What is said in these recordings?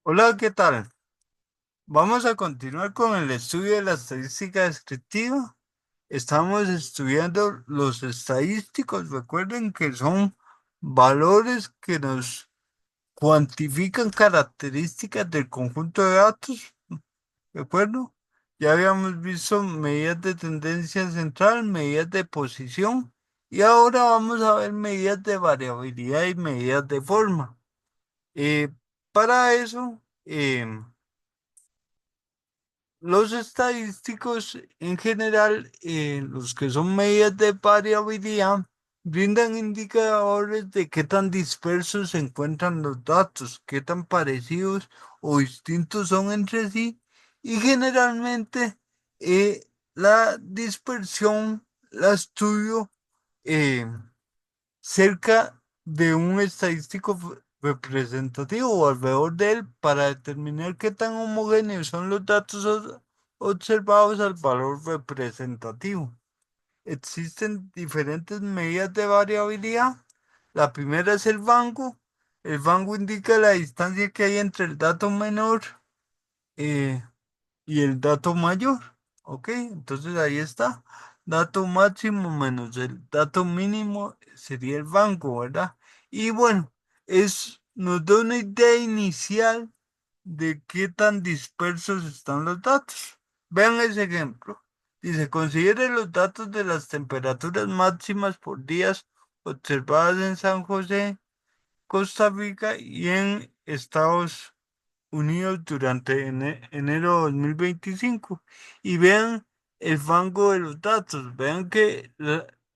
Hola, ¿qué tal? Vamos a continuar con el estudio de la estadística descriptiva. Estamos estudiando los estadísticos. Recuerden que son valores que nos cuantifican características del conjunto de datos. ¿De acuerdo? Ya habíamos visto medidas de tendencia central, medidas de posición y ahora vamos a ver medidas de variabilidad y medidas de forma. Eh, para eso, los estadísticos en general, los que son medidas de variabilidad, brindan indicadores de qué tan dispersos se encuentran los datos, qué tan parecidos o distintos son entre sí, y generalmente la dispersión la estudio eh, cerca de un estadístico representativo o alrededor de él para determinar qué tan homogéneos son los datos observados al valor representativo. Existen diferentes medidas de variabilidad. La primera es el rango. El rango indica la distancia que hay entre el dato menor eh, y el dato mayor. ¿Ok? Entonces ahí está. Dato máximo menos el dato mínimo sería el rango, ¿verdad? Y bueno, nos da una idea inicial de qué tan dispersos están los datos. Vean ese ejemplo. Dice, considere los datos de las temperaturas máximas por días observadas en San José, Costa Rica y en Estados Unidos durante enero de 2025 y vean el rango de los datos. Vean que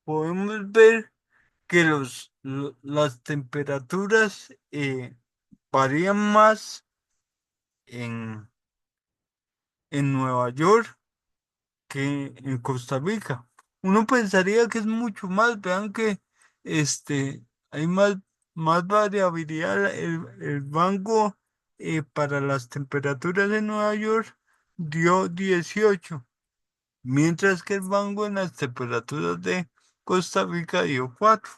podemos ver que las temperaturas varían más en, en Nueva York que en Costa Rica. Uno pensaría que es mucho más. Vean que hay más variabilidad. El rango para las temperaturas en Nueva York dio 18, mientras que el rango en las temperaturas de Costa Rica dio 4.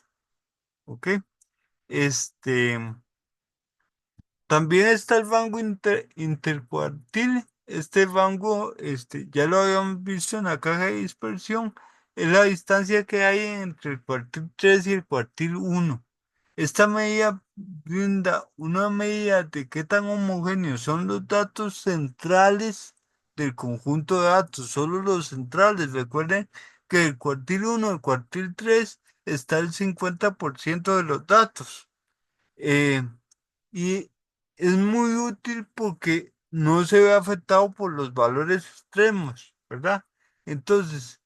¿Ok? Este. También está el rango intercuartil. Este rango, ya lo habíamos visto en la caja de dispersión, es la distancia que hay entre el cuartil 3 y el cuartil 1. Esta medida brinda una medida de qué tan homogéneos son los datos centrales del conjunto de datos, solo los centrales. Recuerden que el cuartil 1, el cuartil 3 está el 50% de los datos. Eh, y es muy útil porque no se ve afectado por los valores extremos, ¿verdad? Entonces,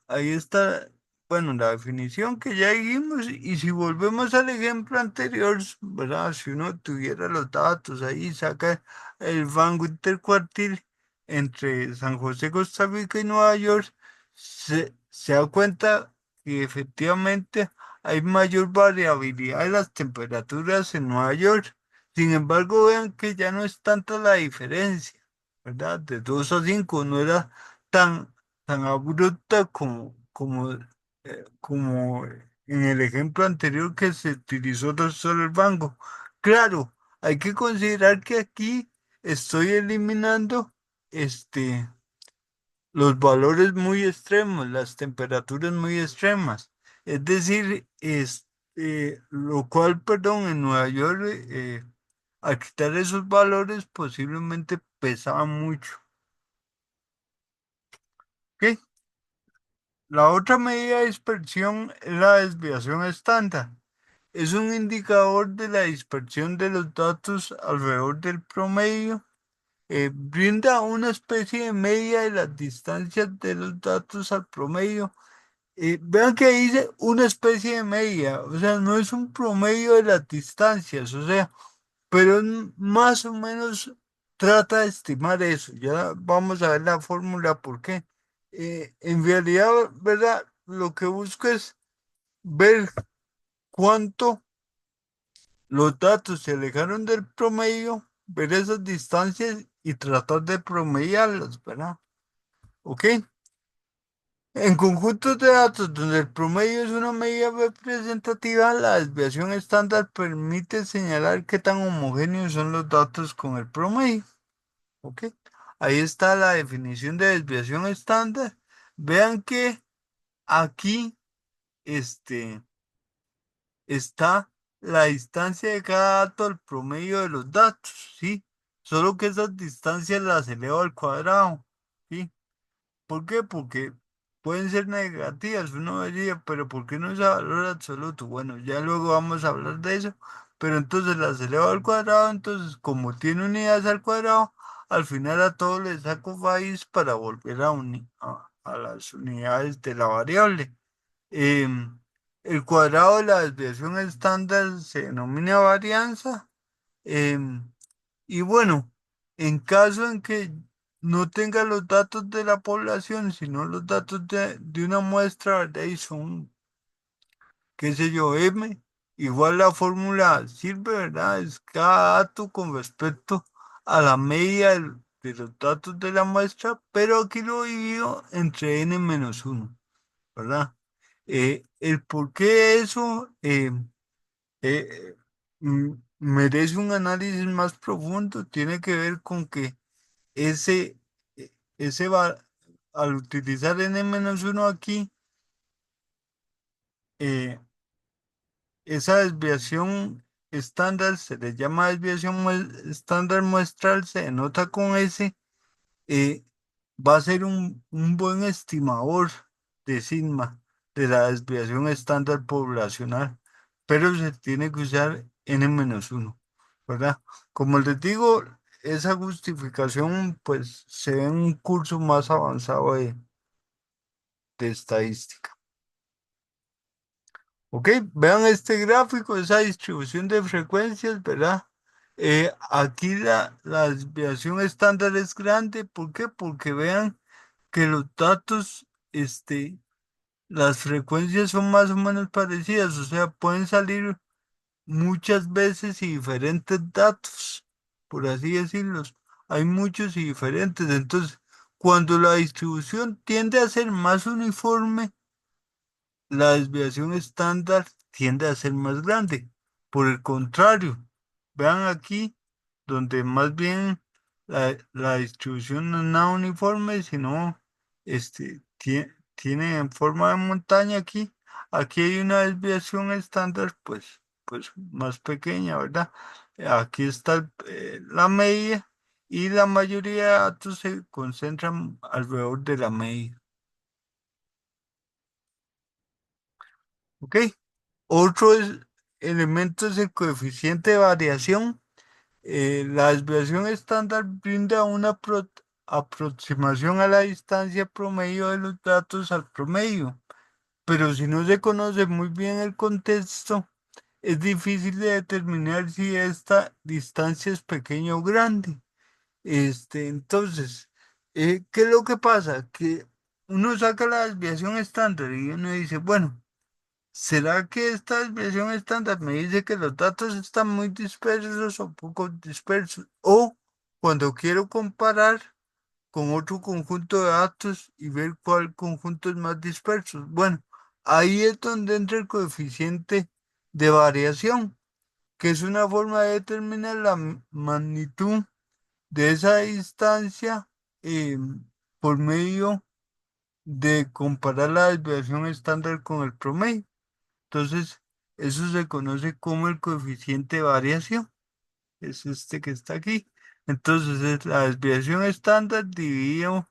ahí está, bueno, la definición que ya dijimos, y si volvemos al ejemplo anterior, ¿verdad? Si uno tuviera los datos ahí, saca el rango intercuartil entre San José, Costa Rica y Nueva York, se da cuenta que efectivamente hay mayor variabilidad de las temperaturas en Nueva York. Sin embargo, vean que ya no es tanta la diferencia, ¿verdad? De 2 a 5 no era tan, tan abrupta como en el ejemplo anterior que se utilizó solo el rango. Claro, hay que considerar que aquí estoy eliminando este los valores muy extremos, las temperaturas muy extremas. Es decir, lo cual, perdón, en Nueva York, al quitar esos valores, posiblemente pesaba mucho. ¿Ok? La otra medida de dispersión es la desviación estándar. Es un indicador de la dispersión de los datos alrededor del promedio. Brinda una especie de media de las distancias de los datos al promedio. Vean que dice una especie de media, o sea, no es un promedio de las distancias, o sea, pero más o menos trata de estimar eso. Ya vamos a ver la fórmula por qué. En realidad, ¿verdad? Lo que busco es ver cuánto los datos se alejaron del promedio, ver esas distancias y tratar de promediarlas, ¿verdad? ¿Ok? En conjuntos de datos donde el promedio es una medida representativa, la desviación estándar permite señalar qué tan homogéneos son los datos con el promedio. ¿Ok? Ahí está la definición de desviación estándar. Vean que aquí este, está la distancia de cada dato al promedio de los datos, ¿sí? Solo que esas distancias las elevo al cuadrado, ¿sí? ¿Por qué? Porque pueden ser negativas, uno diría, pero ¿por qué no es a valor absoluto? Bueno, ya luego vamos a hablar de eso, pero entonces las elevo al cuadrado, entonces como tiene unidades al cuadrado, al final a todo le saco raíz para volver a las unidades de la variable. Em, el cuadrado de la desviación estándar se denomina varianza. em, y bueno, en caso en que no tenga los datos de la población, sino los datos de una muestra, ¿verdad? Y son, qué sé yo, M, igual la fórmula sirve, ¿verdad? Es cada dato con respecto a la media de los datos de la muestra, pero aquí lo divido entre n-1, ¿verdad? El por qué eso eh, merece un análisis más profundo, tiene que ver con que ese, ese va, al utilizar n-1 aquí, eh, esa desviación estándar se le llama desviación estándar muestral, se denota con S, eh, va a ser un buen estimador de sigma de la desviación estándar poblacional, pero se tiene que usar n-1, ¿verdad? Como les digo, esa justificación pues se ve en un curso más avanzado de estadística. Ok, vean este gráfico, esa distribución de frecuencias, ¿verdad? Aquí la desviación estándar es grande, ¿por qué? Porque vean que los datos, las frecuencias son más o menos parecidas, o sea, pueden salir muchas veces y diferentes datos, por así decirlos. Hay muchos y diferentes, entonces, cuando la distribución tiende a ser más uniforme, la desviación estándar tiende a ser más grande. Por el contrario, vean aquí, donde más bien la distribución no es nada uniforme, sino tiene en forma de montaña aquí. Aquí hay una desviación estándar, pues más pequeña, ¿verdad? Aquí está la media y la mayoría de datos se concentran alrededor de la media. ¿Ok? Otro elemento es el coeficiente de variación. La desviación estándar brinda una aproximación a la distancia promedio de los datos al promedio, pero si no se conoce muy bien el contexto, es difícil de determinar si esta distancia es pequeña o grande. Entonces, ¿qué es lo que pasa? Que uno saca la desviación estándar y uno dice, bueno, ¿será que esta desviación estándar me dice que los datos están muy dispersos o poco dispersos? O cuando quiero comparar con otro conjunto de datos y ver cuál conjunto es más disperso. Bueno, ahí es donde entra el coeficiente de variación, que es una forma de determinar la magnitud de esa distancia eh, por medio de comparar la desviación estándar con el promedio. Entonces, eso se conoce como el coeficiente de variación. Es este que está aquí. Entonces, es la desviación estándar dividido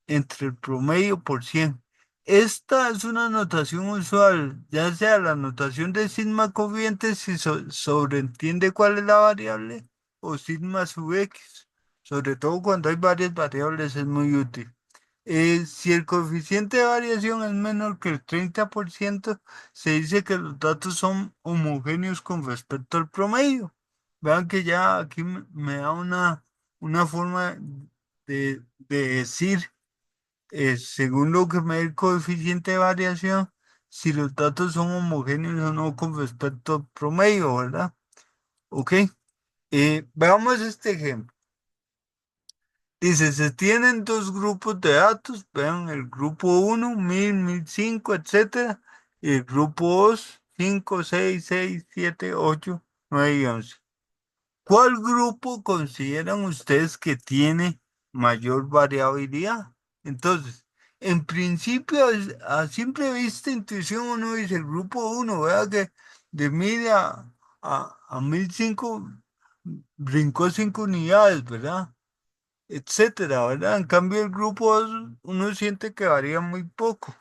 entre el promedio por 100. Esta es una notación usual, ya sea la notación de sigma corriente si sobreentiende cuál es la variable o sigma sub x. Sobre todo cuando hay varias variables es muy útil. Si el coeficiente de variación es menor que el 30%, se dice que los datos son homogéneos con respecto al promedio. Vean que ya aquí me da una forma de decir, según lo que me da el coeficiente de variación, si los datos son homogéneos o no con respecto al promedio, ¿verdad? Ok. Veamos este ejemplo. Dice, se tienen dos grupos de datos, vean el grupo uno 1000, 1005, etcétera, y el grupo 2, 5, 6, 6, 7, 8, 9 y 11. ¿Cuál grupo consideran ustedes que tiene mayor variabilidad? Entonces, en principio, a simple vista, intuición, uno dice el grupo uno, vea que de 1000 a 1005 brincó 5 unidades, ¿verdad? Etcétera, ¿verdad? En cambio, el grupo 2 uno siente que varía muy poco.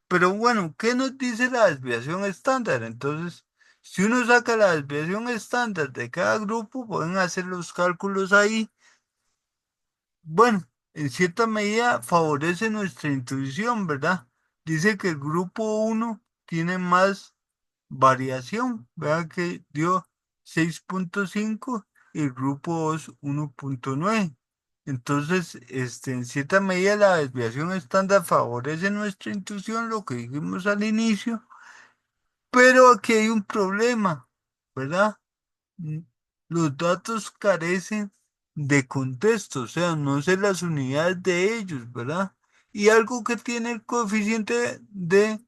Pero bueno, ¿qué nos dice la desviación estándar? Entonces, si uno saca la desviación estándar de cada grupo, pueden hacer los cálculos ahí. Bueno, en cierta medida favorece nuestra intuición, ¿verdad? Dice que el grupo uno tiene más variación. Vea que dio 6,5 y el grupo 2 1,9. Entonces, en cierta medida la desviación estándar favorece nuestra intuición, lo que dijimos al inicio, pero aquí hay un problema, ¿verdad? Mm, Los datos carecen de contexto, o sea, no sé las unidades de ellos, ¿verdad? Y algo que tiene el coeficiente de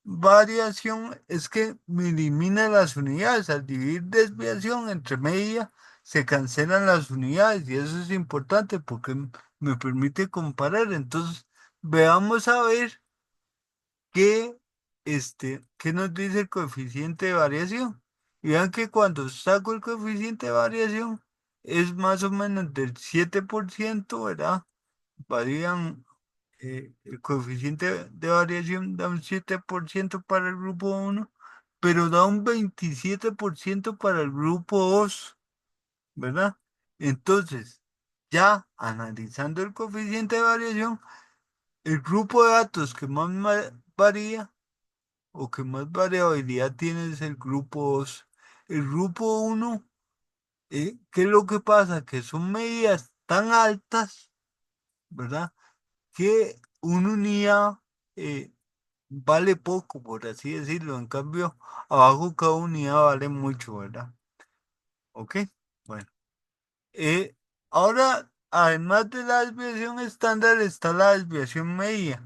variación es que me elimina las unidades. Al dividir desviación entre media, se cancelan las unidades y eso es importante porque me permite comparar. Entonces, veamos a ver qué nos dice el coeficiente de variación. Y vean que cuando saco el coeficiente de variación es más o menos del 7%, ¿verdad? Varían el coeficiente de variación da un 7% para el grupo uno, pero da un 27% para el grupo 2, ¿verdad? Entonces, ya analizando el coeficiente de variación, el grupo de datos que más varía o que más variabilidad tiene es el grupo 2. El grupo uno, ¿qué es lo que pasa? Que son medidas tan altas, ¿verdad? Que una unidad eh, vale poco, por así decirlo. En cambio, abajo cada unidad vale mucho, ¿verdad? ¿Ok? Bueno. Eh, Ahora, además de la desviación estándar, está la desviación media,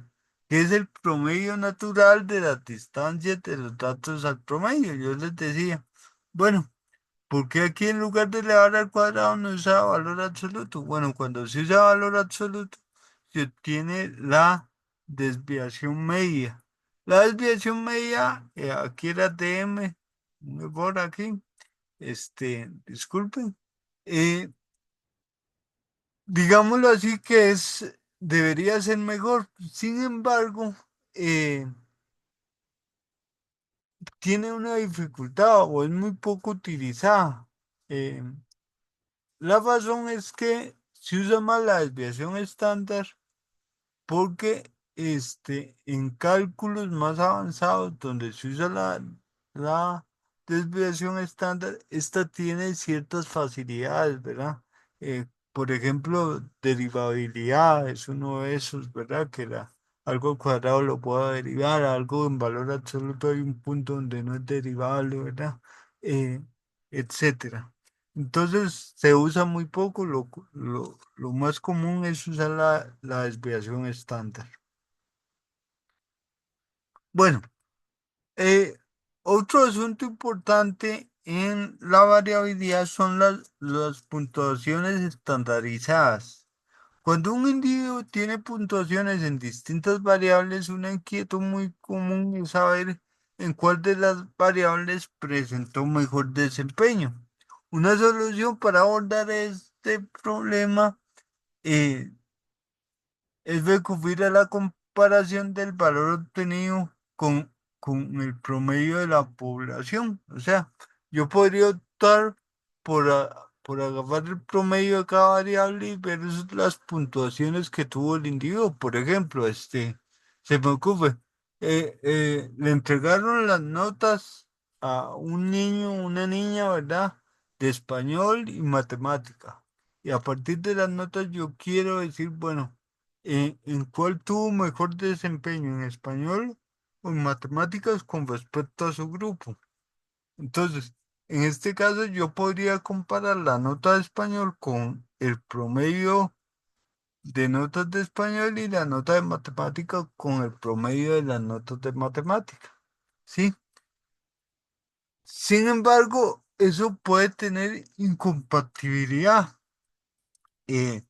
que es el promedio natural de las distancias de los datos al promedio. Yo les decía, bueno, ¿por qué aquí en lugar de elevar al cuadrado no usa valor absoluto? Bueno, cuando se usa valor absoluto, se obtiene la desviación media. La desviación media, aquí era DM, por aquí, disculpen, eh, digámoslo así que debería ser mejor. Sin embargo, eh, tiene una dificultad o es muy poco utilizada. Eh, La razón es que se usa más la desviación estándar porque en cálculos más avanzados donde se usa la desviación estándar, esta tiene ciertas facilidades, ¿verdad? Por ejemplo, derivabilidad es uno de esos, ¿verdad? Que algo al cuadrado lo pueda derivar, algo en valor absoluto hay un punto donde no es derivable, ¿verdad? Eh, Etcétera. Entonces se usa muy poco, lo más común es usar la desviación estándar. Bueno, eh, otro asunto importante en la variabilidad son las puntuaciones estandarizadas. Cuando un individuo tiene puntuaciones en distintas variables, una inquietud muy común es saber en cuál de las variables presentó mejor desempeño. Una solución para abordar este problema eh, es recurrir a la comparación del valor obtenido con el promedio de la población. O sea, yo podría optar por agarrar el promedio de cada variable y ver las puntuaciones que tuvo el individuo. Por ejemplo, se me ocurre, le entregaron las notas a un niño, una niña, ¿verdad? De español y matemática. Y a partir de las notas yo quiero decir, bueno, ¿en cuál tuvo mejor desempeño? ¿En español o en matemáticas con respecto a su grupo? Entonces, en este caso yo podría comparar la nota de español con el promedio de notas de español y la nota de matemática con el promedio de las notas de matemática. ¿Sí? Sin embargo, eso puede tener incompatibilidad. eh,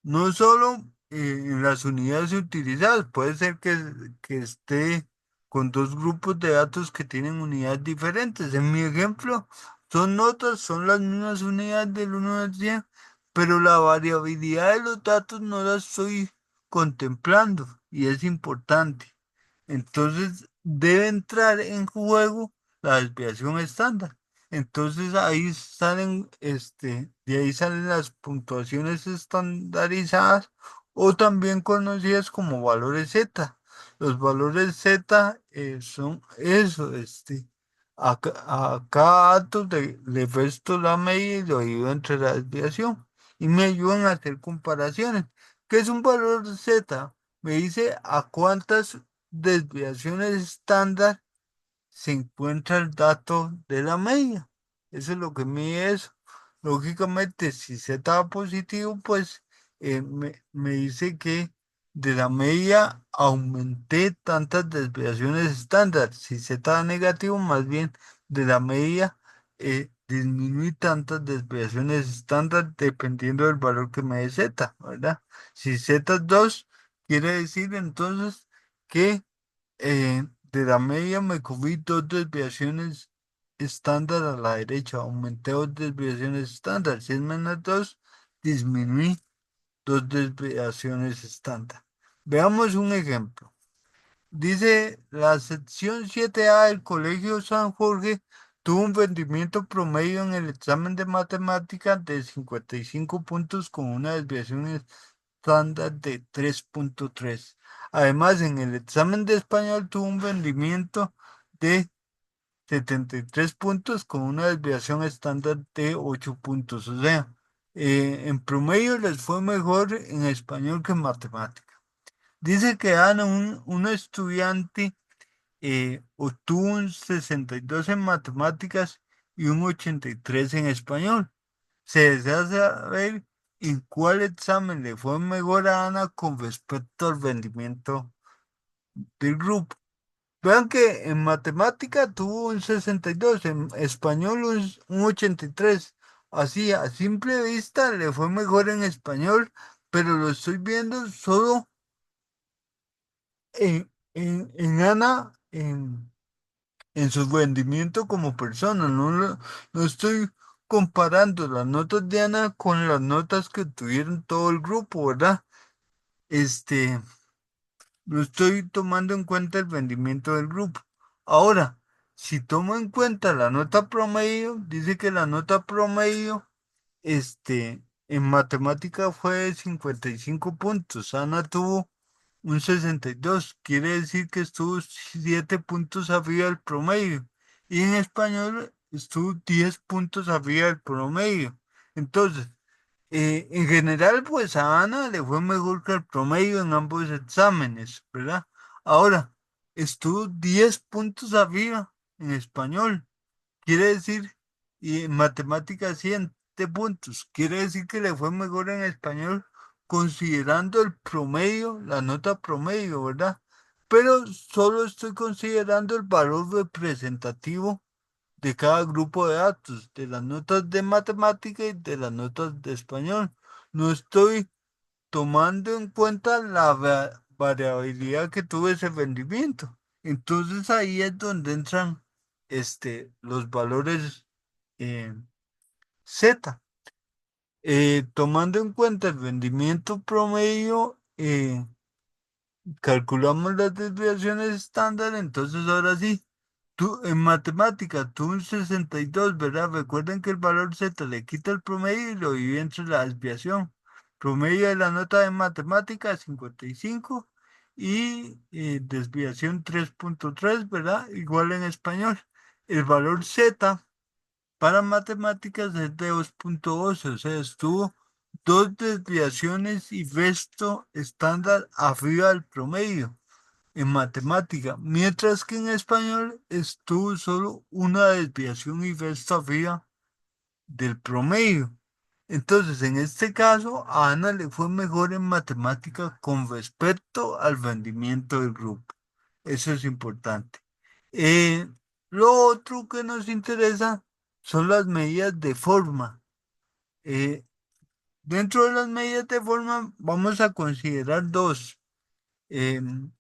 no solo en las unidades utilizadas, puede ser que esté con dos grupos de datos que tienen unidades diferentes. En mi ejemplo, son notas, son las mismas unidades del 1 al 100, pero la variabilidad de los datos no la estoy contemplando y es importante. Entonces debe entrar en juego la desviación estándar. Entonces ahí salen, de ahí salen las puntuaciones estandarizadas o también conocidas como valores Z. Los valores Z son eso, a cada dato le resto la media y lo divido entre la desviación y me ayudan a hacer comparaciones. ¿Qué es un valor Z? Me dice a cuántas desviaciones estándar se encuentra el dato de la media. Eso es lo que mide eso. Lógicamente, si z da positivo, pues me dice que de la media aumenté tantas desviaciones estándar. Si z da negativo, más bien de la media disminuí tantas desviaciones estándar dependiendo del valor que me dé z, ¿verdad? Si z es 2, quiere decir entonces que de la media me cubrí dos desviaciones estándar a la derecha, aumenté dos desviaciones estándar. Si es menos 2, disminuí dos desviaciones estándar. Veamos un ejemplo. Dice, la sección 7A del Colegio San Jorge tuvo un rendimiento promedio en el examen de matemáticas de 55 puntos con una desviación estándar de 3.3. Además, en el examen de español tuvo un rendimiento de 73 puntos con una desviación estándar de 8 puntos. O sea, en promedio les fue mejor en español que en matemáticas. Dice que Ana, un estudiante, obtuvo un 62 en matemáticas y un 83 en español. Se desea saber en cuál examen le fue mejor a Ana con respecto al rendimiento del grupo. Vean que en matemática tuvo un 62, en español un 83. Así, a simple vista le fue mejor en español, pero lo estoy viendo solo en Ana, en su rendimiento como persona. No estoy comparando las notas de Ana con las notas que tuvieron todo el grupo, ¿verdad? Este, no estoy tomando en cuenta el rendimiento del grupo. Ahora, si tomo en cuenta la nota promedio, dice que la nota promedio, en matemática fue de 55 puntos. Ana tuvo un 62, quiere decir que estuvo 7 puntos arriba del promedio. Y en español estuvo 10 puntos arriba del promedio. Entonces, en general, pues a Ana le fue mejor que el promedio en ambos exámenes, ¿verdad? Ahora, estuvo 10 puntos arriba en español. Quiere decir, y en matemáticas 7 puntos. Quiere decir que le fue mejor en español considerando el promedio, la nota promedio, ¿verdad? Pero solo estoy considerando el valor representativo de cada grupo de datos, de las notas de matemática y de las notas de español. No estoy tomando en cuenta la variabilidad que tuvo ese rendimiento. Entonces ahí es donde entran los valores eh, Z. Tomando en cuenta el rendimiento promedio, calculamos las desviaciones estándar, entonces ahora sí. Tú, en matemática, tú un 62, ¿verdad? Recuerden que el valor Z le quita el promedio y lo divide entre la desviación. Promedio de la nota de matemática 55 y desviación 3.3, ¿verdad? Igual en español. El valor Z para matemáticas es de 2.12, o sea, estuvo dos desviaciones y resto estándar arriba del promedio en matemática, mientras que en español estuvo solo una desviación y resto arriba del promedio. Entonces, en este caso, a Ana le fue mejor en matemática con respecto al rendimiento del grupo. Eso es importante. Eh, lo otro que nos interesa son las medidas de forma. Eh, Dentro de las medidas de forma vamos a considerar dos. Em,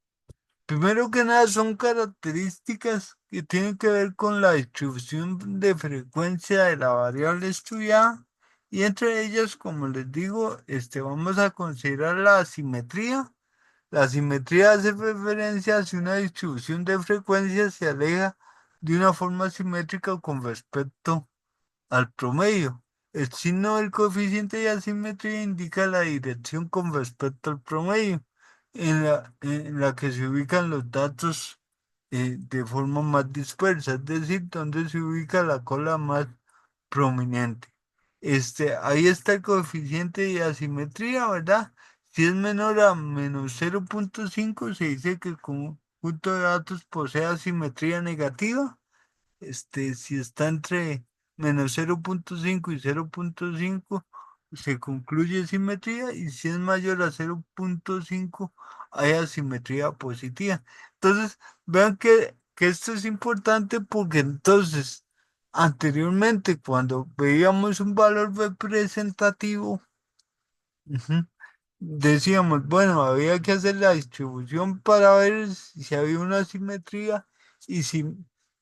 Primero que nada son características que tienen que ver con la distribución de frecuencia de la variable estudiada y entre ellas, como les digo, vamos a considerar la asimetría. La asimetría hace referencia a si una distribución de frecuencia se aleja de una forma simétrica con respecto al promedio. El signo del coeficiente de asimetría indica la dirección con respecto al promedio, en la que se ubican los datos de forma más dispersa, es decir, donde se ubica la cola más prominente. Ahí está el coeficiente de asimetría, ¿verdad? Si es menor a -0,5, se dice que el conjunto de datos posee asimetría negativa. Si está entre -0,5 y 0,5, se concluye simetría, y si es mayor a 0,5, hay asimetría positiva. Entonces, vean que esto es importante porque entonces, anteriormente, cuando veíamos un valor representativo, ujú, decíamos, bueno, había que hacer la distribución para ver si había una simetría, y si,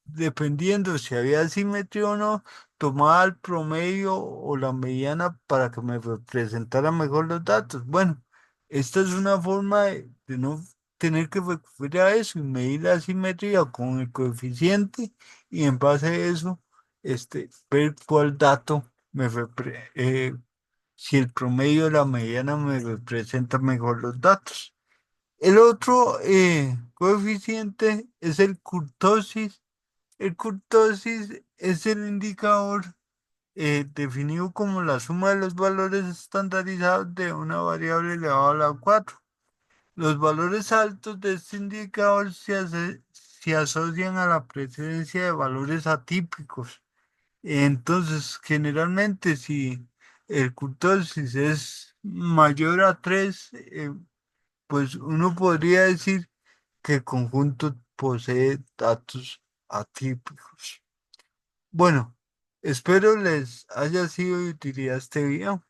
dependiendo si había simetría o no, tomaba el promedio o la mediana para que me representara mejor los datos. Bueno, esta es una forma de no tener que recurrir a eso y medir la simetría con el coeficiente, y en base a eso, ver cuál dato me si el promedio de la mediana me representa mejor los datos. El otro coeficiente es el kurtosis. El kurtosis es el indicador definido como la suma de los valores estandarizados de una variable elevada a la 4. Los valores altos de este indicador se asocian a la presencia de valores atípicos. Entonces, generalmente, si el kurtosis es mayor a 3, pues uno podría decir que el conjunto posee datos atípicos. Bueno, espero les haya sido de utilidad este video.